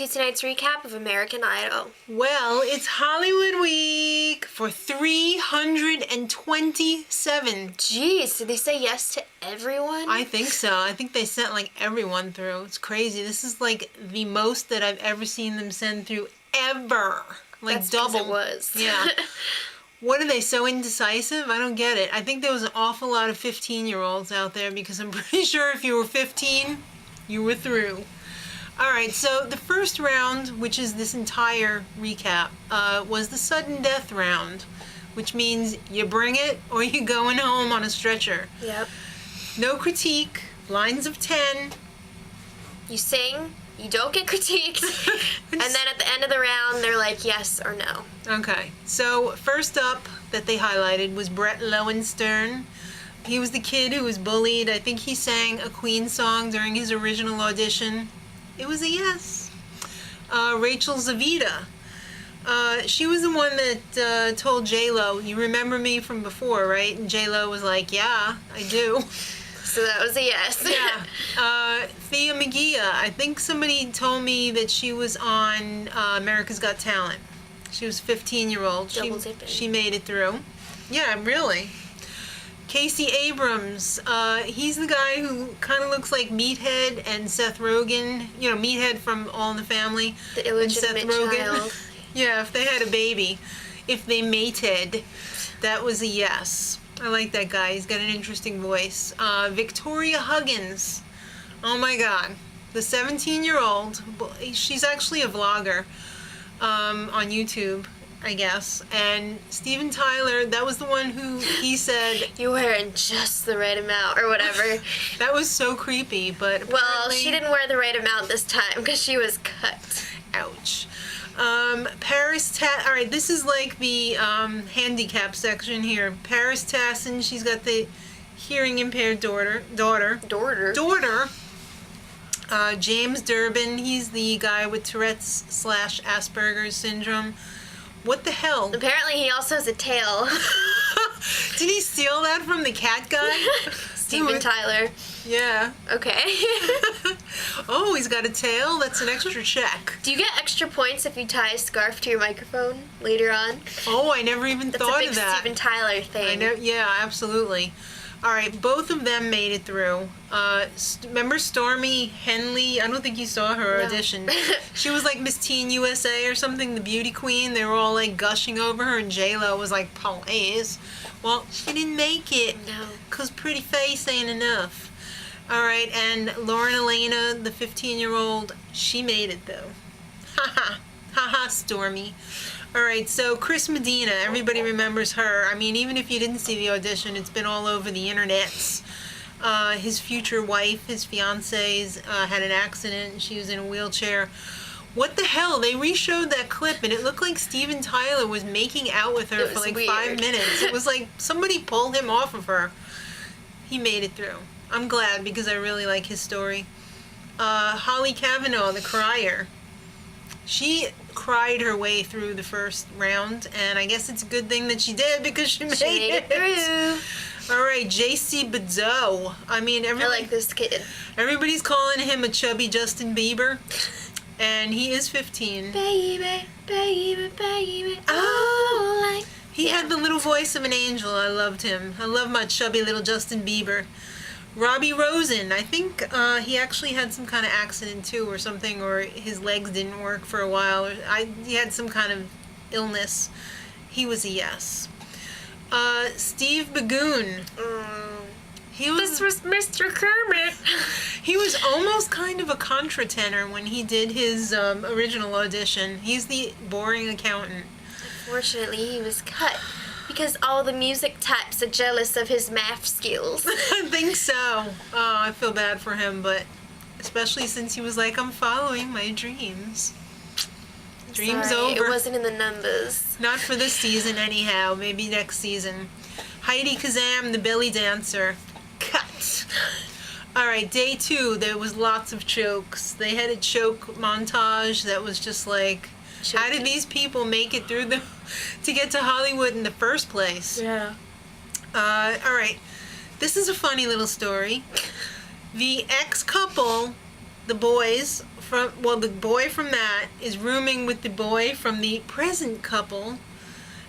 to tonight's recap of American Idol. Well, it's Hollywood week for 327. Jeez, did they say yes to everyone? I think so. I think they sent like everyone through. It's crazy. This is like the most that I've ever seen them send through ever. Like That's double. it was. Yeah. What are they, so indecisive? I don't get it. I think there was an awful lot of 15-year-olds out there because I'm pretty sure if you were 15, you were through. All right, so the first round, which is this entire recap, was the sudden death round, which means you bring it or you're going home on a stretcher. Yep. No critique, lines of 10. You sing, you don't get critiqued, and then at the end of the round, they're like yes or no. Okay, so first up that they highlighted was Brett Loewernstern. He was the kid who was bullied. I think he sang a Queen song during his original audition. It was a yes. Rachel Zevita. She was the one that told J-Lo, you remember me from before, right? And J-Lo was like, yeah, I do. So that was a yes. Yeah. Thea Megia. I think somebody told me that she was on America's Got Talent. She was a 15-year-old. Double dipping. She made it through. Yeah, really. Casey Abrams, he's the guy who kind of looks like Meathead and Seth Rogen. You know, Meathead from All in the Family. The illegitimate child. Yeah, if they had a baby. If they mated, that was a yes. I like that guy. He's got an interesting voice. Victoria Huggins. Oh my God. The 17-year-old. She's actually a vlogger on YouTube, I guess. And Steven Tyler, that was the one who he said... You're wearing just the right amount, or whatever. That was so creepy, but apparently... Well, she didn't wear the right amount this time, because she was cut. Ouch. Alright, this is like the handicap section here. Paris Tassin, she's got the hearing impaired daughter. James Durbin, he's the guy with Tourette's / Asperger's syndrome. What the hell? Apparently he also has a tail. Did he steal that from the cat guy? Steven Tyler. Yeah. Okay. Oh, he's got a tail? That's an extra check. Do you get extra points if you tie a scarf to your microphone later on? Oh, I never even thought of that. That's a big Steven Tyler thing. I know. Yeah, absolutely. All right, both of them made it through. Remember Stormi Henley? I don't think you saw her audition. She was like Miss Teen USA or something, the beauty queen. They were all like gushing over her, and J-Lo was like, please. Well, she didn't make it. No. Because pretty face ain't enough. All right, and Alaina, the 15-year-old, she made it though. Ha ha, Stormi. All right, so Chris Medina, everybody remembers her. I mean, even if you didn't see the audition, it's been all over the internets. His future wife, his fiancée, had an accident. She was in a wheelchair. What the hell? They re-showed that clip, and it looked like Steven Tyler was making out with her for like weird. 5 minutes. It was like somebody pulled him off of her. He made it through. I'm glad because I really like his story. Holly Cavanaugh, the crier. She cried her way through the first round, and I guess it's a good thing that she did because she made it through. All right, Jacee Badeaux. I mean, I like this kid. Everybody's calling him a chubby Justin Bieber, and he is 15. Baby, baby, baby, oh, He had the little voice of an angel. I loved him. I love my chubby little Justin Bieber. Robbie Rosen, I think he actually had some kind of accident too or something, or his legs didn't work for a while. He had some kind of illness. He was a yes. Steve Beghun. This was Mr. Kermit. He was almost kind of a contra-tenor when he did his original audition. He's the boring accountant. Unfortunately, he was cut. Because all the music types are jealous of his math skills. I think so. Oh, I feel bad for him, but especially since he was like, I'm following my dreams. Dreams Sorry, over. It wasn't in the numbers. Not for this season anyhow. Maybe next season. Heidi Khzam, the belly dancer. Cut. All right, day 2, there was lots of chokes. They had a choke montage that was just like, how did these people make it through to get to Hollywood in the first place? Yeah. All right. This is a funny little story. The ex-couple, the boys the boy from that is rooming with the boy from the present couple,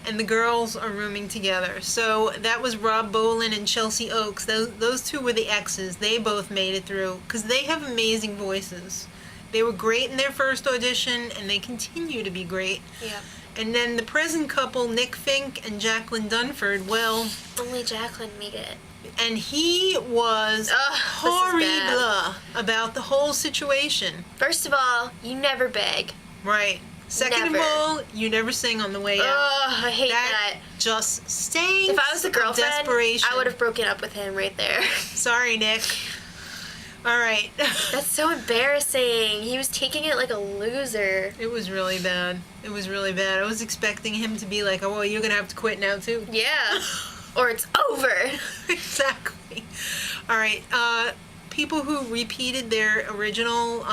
and the girls are rooming together. So that was Rob Bolin and Chelsee Oakes. Those two were the exes. They both made it through because they have amazing voices. They were great in their first audition, and they continue to be great. Yeah. And then the present couple, Nick Fink and Jacqueline Dunford, well... Only Jacqueline made it. And he was horrible about the whole situation. First of all, you never beg. Right. Second Never. of all, you never sing on the way out. Ugh, I hate that. Just stinks. If I was a girlfriend, desperation. I would have broken up with him right there. Sorry, Nick. All right. That's so embarrassing. He was taking it like a loser. It was really bad. It was really bad. I was expecting him to be like, oh, well, you're going to have to quit now, too. Yeah. Or it's over. Exactly. All right. People who repeated their original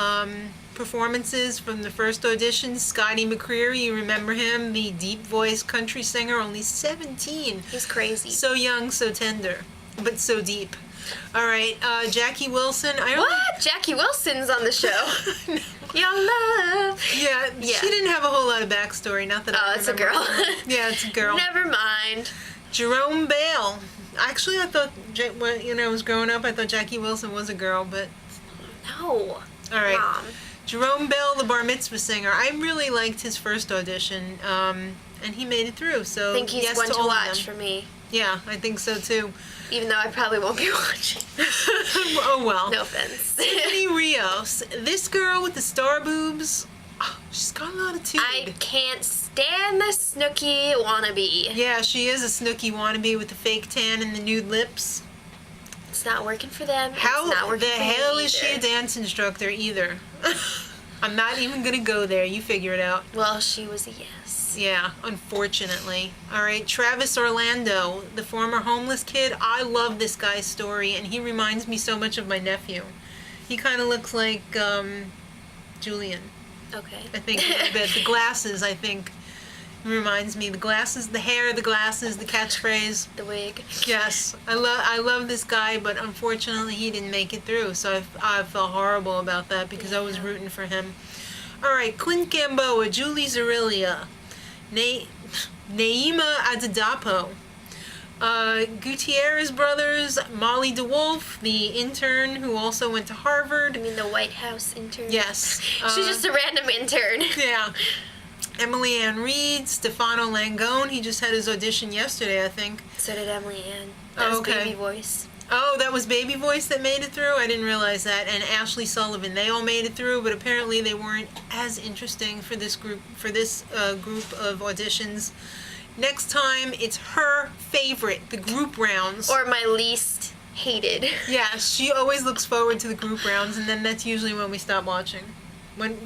performances from the first audition. Scotty Mccreery, you remember him? The deep voice country singer, only 17. He's crazy. So young, so tender, but so deep. All right, Jackie Wilson. What? Jackie Wilson's on the show. No. Your love. Yeah, she didn't have a whole lot of backstory. Not that I it's a remember. girl. Yeah, it's a girl. Never mind. Jerome Bell. Actually, I thought when I was growing up, I thought Jackie Wilson was a girl, but No. all right. Mom. Jerome Bell, the bar mitzvah singer. I really liked his first audition, and he made it through. So I think he's yes one to to all watch of them. for me. Yeah, I think so too. Even though I probably won't be watching. Oh well. No offense. Tiffany Rios, this girl with the star boobs. Oh, she's got a lot of tube. I can't stand the Snooki wannabe. Yeah, she is a Snooki wannabe with the fake tan and the nude lips. It's not working for them. How it's not working the for hell me is she a either. dance instructor either? I'm not even gonna go there. You figure it out. Well, she was a yes. Yeah, unfortunately. All right, Travis Orlando, the former homeless kid. I love this guy's story, and he reminds me so much of my nephew. He kind of looks like Julian. Okay. I think a little bit. The glasses, I think, reminds me. The glasses, the hair, the glasses, the catchphrase. The wig. Yes, I love this guy, but unfortunately he didn't make it through. So I felt horrible about that because I was rooting for him. All right, Clint Gamboa, Julie Zarillia, Naima Adedapo, Gutierrez brothers, Molly DeWolf, the intern who also went to Harvard. I mean, the White House intern. Yes. She's just a random intern. Yeah. Emily Ann Reed, Stefano Langone. He just had his audition yesterday, I think. So did Emily Ann. That was okay. Baby Voice. Oh, that was Baby Voice that made it through? I didn't realize that. And Ashley Sullivan. They all made it through, but apparently they weren't as interesting for this group of auditions. Next time, it's her favorite, the group rounds. Or my least hated. Yeah, she always looks forward to the group rounds, and then that's usually when we stop watching. When,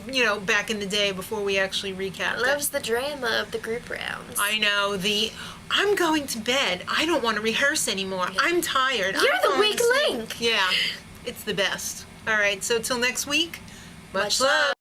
back in the day before we actually recap. Loves the drama of the group rounds. I know, I'm going to bed. I don't want to rehearse anymore. I'm tired. You're I'm the going weak to sleep. link. Yeah, it's the best. All right, so till next week, much Much love. love.